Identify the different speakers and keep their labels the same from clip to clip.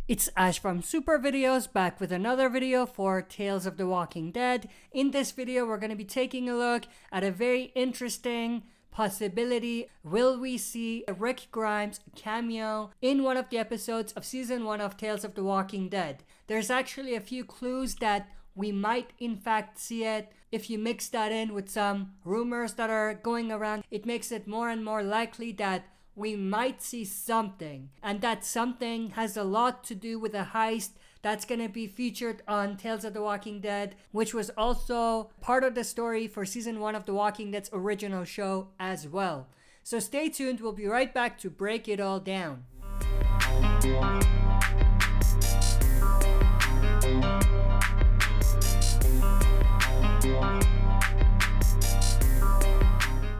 Speaker 1: It's Ash from Super Videos back with another video for Tales of the Walking Dead. In this video, we're going to be taking a look at a very interesting possibility. Will we see Rick Grimes cameo in one of the episodes of Season 1 of Tales of the Walking Dead? There's actually a few clues that we might in fact see it. If you mix that in with some rumors that are going around, it makes it more and more likely that we might see something, and that something has a lot to do with a heist that's going to be featured on Tales of the Walking Dead, which was also part of the story for Season 1 of The Walking Dead's original show as well. So stay tuned, we'll be right back to break it all down.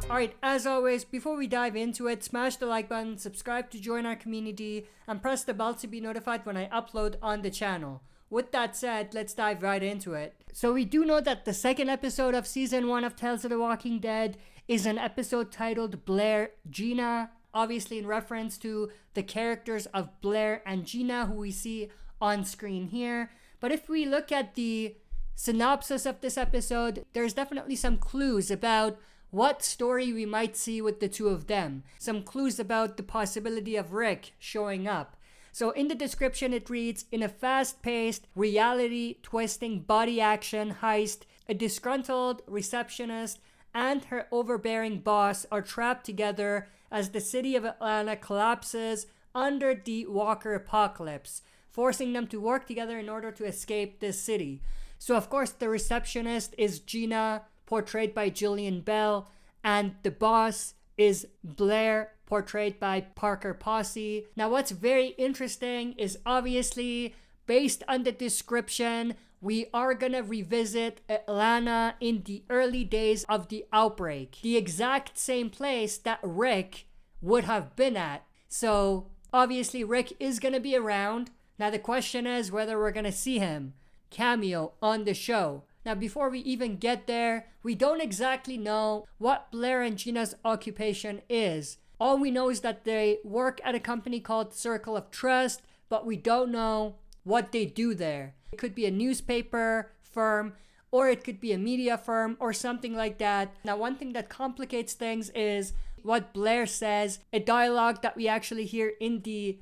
Speaker 1: Alright, as always, before we dive into it, smash the like button, subscribe to join our community, and press the bell to be notified when I upload on the channel. With that said, let's dive right into it. So we do know that the second episode of Season 1 of Tales of the Walking Dead is an episode titled Blair Gina, obviously in reference to the characters of Blair and Gina who we see on screen here. But if we look at the synopsis of this episode, there's definitely some clues about what story we might see with the two of them. Some clues about the possibility of Rick showing up. So in the description it reads, in a fast-paced, reality-twisting body action heist, a disgruntled receptionist and her overbearing boss are trapped together as the city of Atlanta collapses under the Walker apocalypse, forcing them to work together in order to escape this city. So of course the receptionist is Gina, portrayed by Jillian Bell, and the boss is Blair, portrayed by Parker Posey. Now what's very interesting is obviously, based on the description, we are gonna revisit Atlanta in the early days of the outbreak. The exact same place that Rick would have been at. So obviously Rick is gonna be around. Now the question is whether we're gonna see him cameo on the show. Now before we even get there, we don't exactly know what Blair and Gina's occupation is. All we know is that they work at a company called Circle of Trust, but we don't know what they do there. It could be a newspaper firm, or it could be a media firm, or something like that. Now one thing that complicates things is what Blair says, a dialogue that we actually hear in the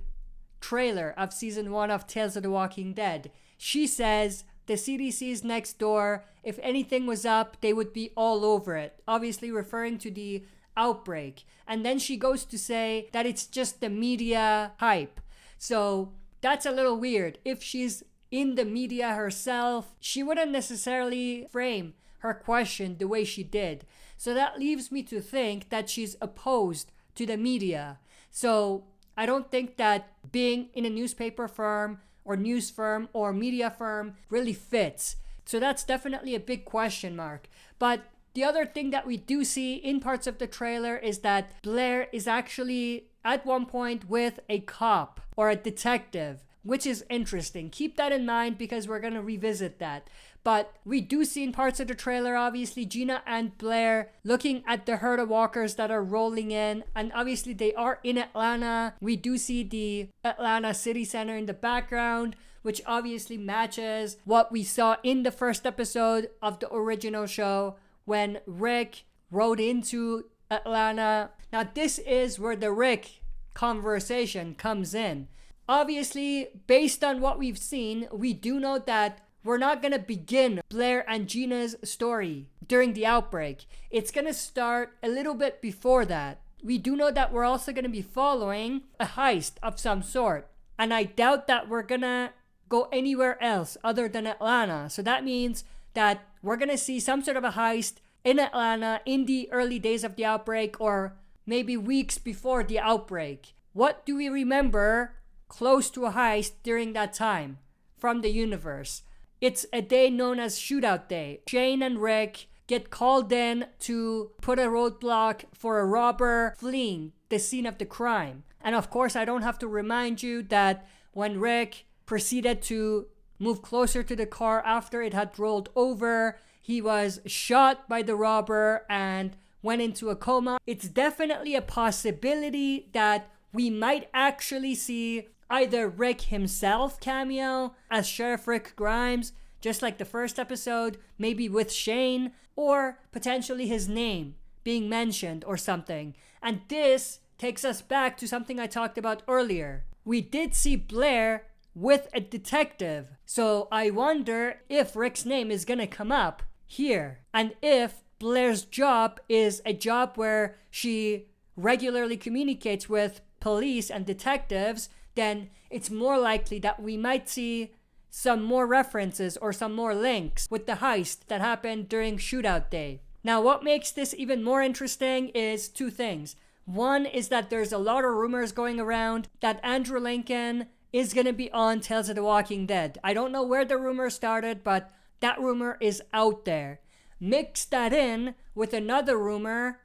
Speaker 1: trailer of Season 1 of Tales of the Walking Dead. She says, the CDC's next door. If anything was up, they would be all over it. Obviously referring to the outbreak. And then she goes to say that it's just the media hype. So that's a little weird. If she's in the media herself, she wouldn't necessarily frame her question the way she did. So that leaves me to think that she's opposed to the media. So I don't think that being in a newspaper firm or news firm or media firm really fits. So that's definitely a big question mark. But the other thing that we do see in parts of the trailer is that Blair is actually at one point with a cop or a detective, which is interesting. Keep that in mind because we're going to revisit that. But we do see in parts of the trailer, obviously, Gina and Blair looking at the herd of walkers that are rolling in. And obviously they are in Atlanta. We do see the Atlanta City Center in the background, which obviously matches what we saw in the first episode of the original show when Rick rode into Atlanta. Now this is where the Rick conversation comes in. Obviously, based on what we've seen, we do know that we're not going to begin Blair and Gina's story during the outbreak. It's going to start a little bit before that. We do know that we're also going to be following a heist of some sort. And I doubt that we're going to go anywhere else other than Atlanta. So that means that we're going to see some sort of a heist in Atlanta in the early days of the outbreak, or maybe weeks before the outbreak. What do we remember close to a heist during that time from the universe? It's a day known as Shootout Day. Shane and Rick get called in to put a roadblock for a robber fleeing the scene of the crime. And of course, I don't have to remind you that when Rick proceeded to move closer to the car after it had rolled over, he was shot by the robber and went into a coma. It's definitely a possibility that we might actually see either Rick himself cameo as Sheriff Rick Grimes, just like the first episode, maybe with Shane, or potentially his name being mentioned or something. And this takes us back to something I talked about earlier. We did see Blair with a detective, so I wonder if Rick's name is gonna come up here, and if Blair's job is a job where she regularly communicates with police and detectives, then it's more likely that we might see some more references or some more links with the heist that happened during Shootout Day. Now, what makes this even more interesting is two things. One is that there's a lot of rumors going around that Andrew Lincoln is going to be on Tales of the Walking Dead. I don't know where the rumor started, but that rumor is out there. Mix that in with another rumor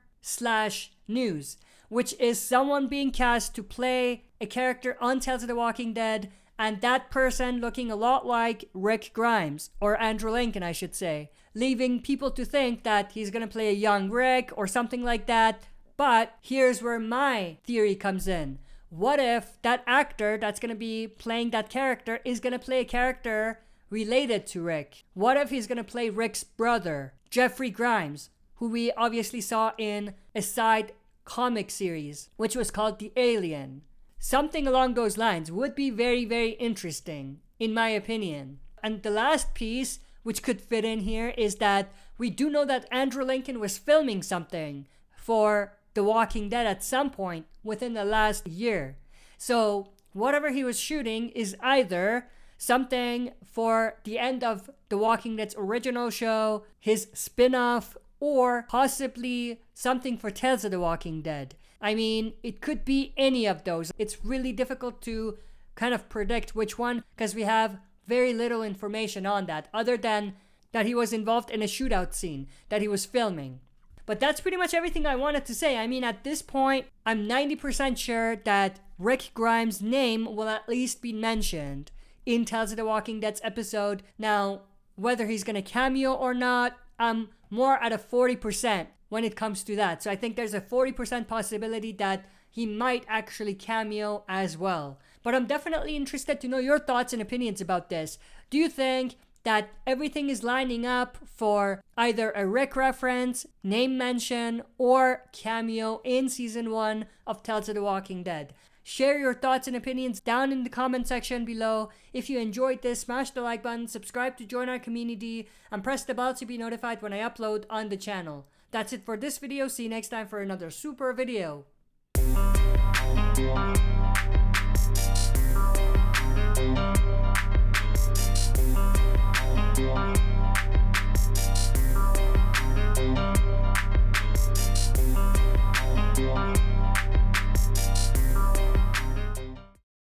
Speaker 1: / news, which is someone being cast to play a character on Tales of the Walking Dead, and that person looking a lot like Rick Grimes, or Andrew Lincoln, I should say, leaving people to think that he's going to play a young Rick or something like that. But here's where my theory comes in. What if that actor that's going to be playing that character is going to play a character related to Rick? What if he's going to play Rick's brother, Jeffrey Grimes, who we obviously saw in a side comic series, which was called The Alien? Something along those lines would be very, very interesting, in my opinion. And the last piece, which could fit in here, is that we do know that Andrew Lincoln was filming something for The Walking Dead at some point within the last year. So whatever he was shooting is either something for the end of The Walking Dead's original show, his spin-off, or possibly something for Tales of the Walking Dead. I mean, it could be any of those. It's really difficult to kind of predict which one, because we have very little information on that, other than that he was involved in a shootout scene that he was filming. But that's pretty much everything I wanted to say. I mean, at this point, I'm 90% sure that Rick Grimes' name will at least be mentioned in Tales of the Walking Dead's episode. Now, whether he's going to cameo or not, I'm more at a 40% when it comes to that. So I think there's a 40% possibility that he might actually cameo as well. But I'm definitely interested to know your thoughts and opinions about this. Do you think that everything is lining up for either a Rick reference, name mention, or cameo in Season 1 of Tales of the Walking Dead? Share your thoughts and opinions down in the comment section below. If you enjoyed this, smash the like button, subscribe to join our community, and press the bell to be notified when I upload on the channel. That's it for this video. See you next time for another super video.